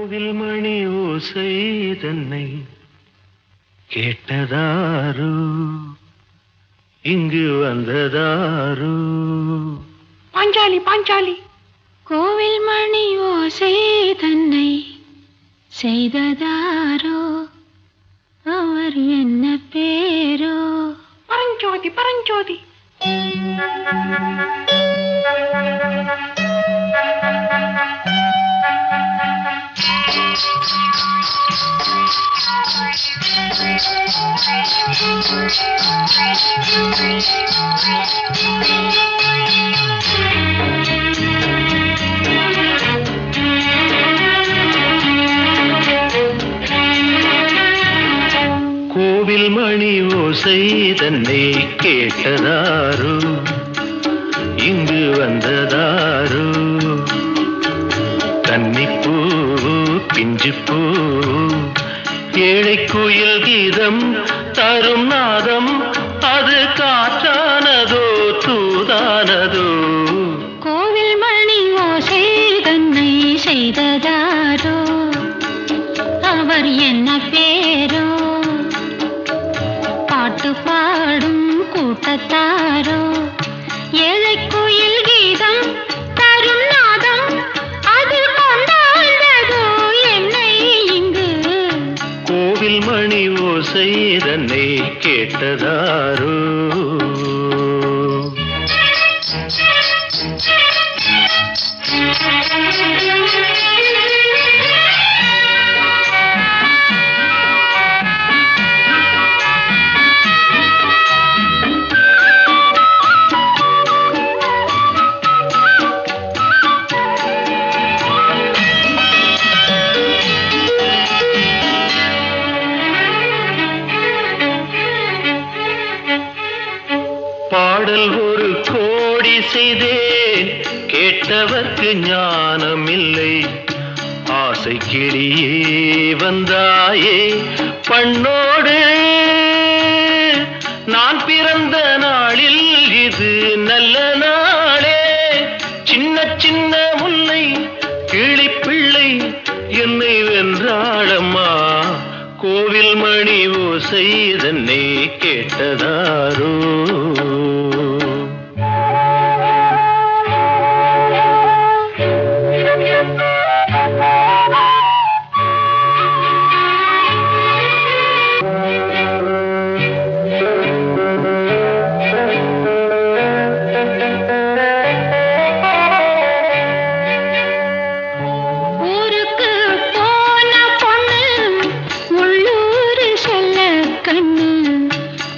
கோவில் மணி ஓசை தன்னை கேட்டதாரு இங்கு வந்ததாரு. பாஞ்சாலி பாஞ்சாலி. கோவில் மணி ஓசை தன்னை செய்ததாரோ, அவர் என்ன பேரோ? பரஞ்சோதி பரஞ்சோதி. கோவில் மணி ஓசை தன்னை கேட்டதாரு இங்கு வந்ததாரு. கன்னிப்பூ பிஞ்சுப்பூ ஏழை குயில் கீதம் தரும் நாதம், அது காற்றானதோ தூதானதோ? கோவில் மணி ஓசை தன்னை செய்ததாரோ, அவர் என்ன பேரோ? பாட்டு பாடும் கூட்டத்தாரோ, ஏழை குயில் கீதம் தரும் நாதம், அது கொண்டாண்டதோ என்னை இங்கு? கோவில் மணி ஓசை தன்னை கேட்டதாரோ. பாடல் ஒரு கோடி செய்தேன், கேட்டவர்க்கு ஞானம் இல்லை. ஆசை கிளியே வந்தாயே பண்ணோடு, நான் பிறந்த நாளில் இது நல்ல நாளே. சின்ன சின்ன முல்லை கிளிப்பிள்ளை என்னை வென்றாளம்மா, கோவில் மணி ஓசை தன்னை கேட்டதாரோ.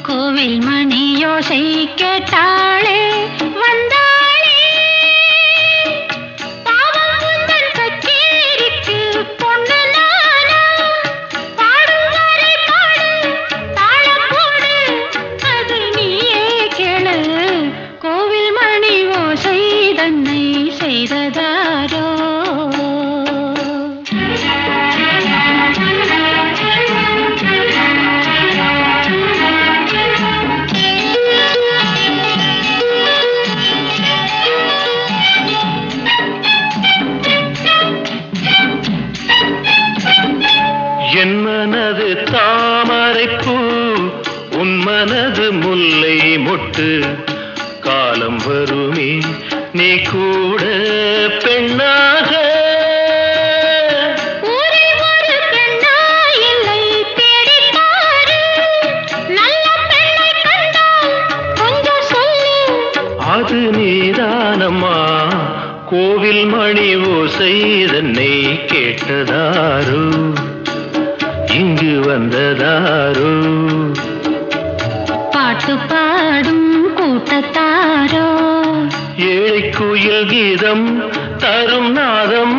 கோவில் மணி ஓசை கேட்டாளே வந்தாளே, பாவம் உந்தன் கச்சேரிக்கு பொண்ணு நானா? பாடும் வரை பாடு, தாளம் போடு, அது நீயே கேளு. கோவில் மணி ஓசை தன்னை செய்ததாரோ? என் மனது தாமரைப்பூ, உன் மனது முல்லை மொட்டு. காலம் வருமே நீ கூட பெண்ணாக, ஊரில் ஒரு பெண்ணா இல்லை தேடிப்பாரு, நல்ல பெண்ணை கண்டால் கொஞ்சம் சொல்லு. அது நீதானம்மா, கோவில் மணி ஓசை தன்னை கேட்டதாரு இங்கு வந்ததாரோ? பாட்டு பாடும் கூட்டத்தாரோ, ஏழை குயில் கீதம் தரும் நாதம்,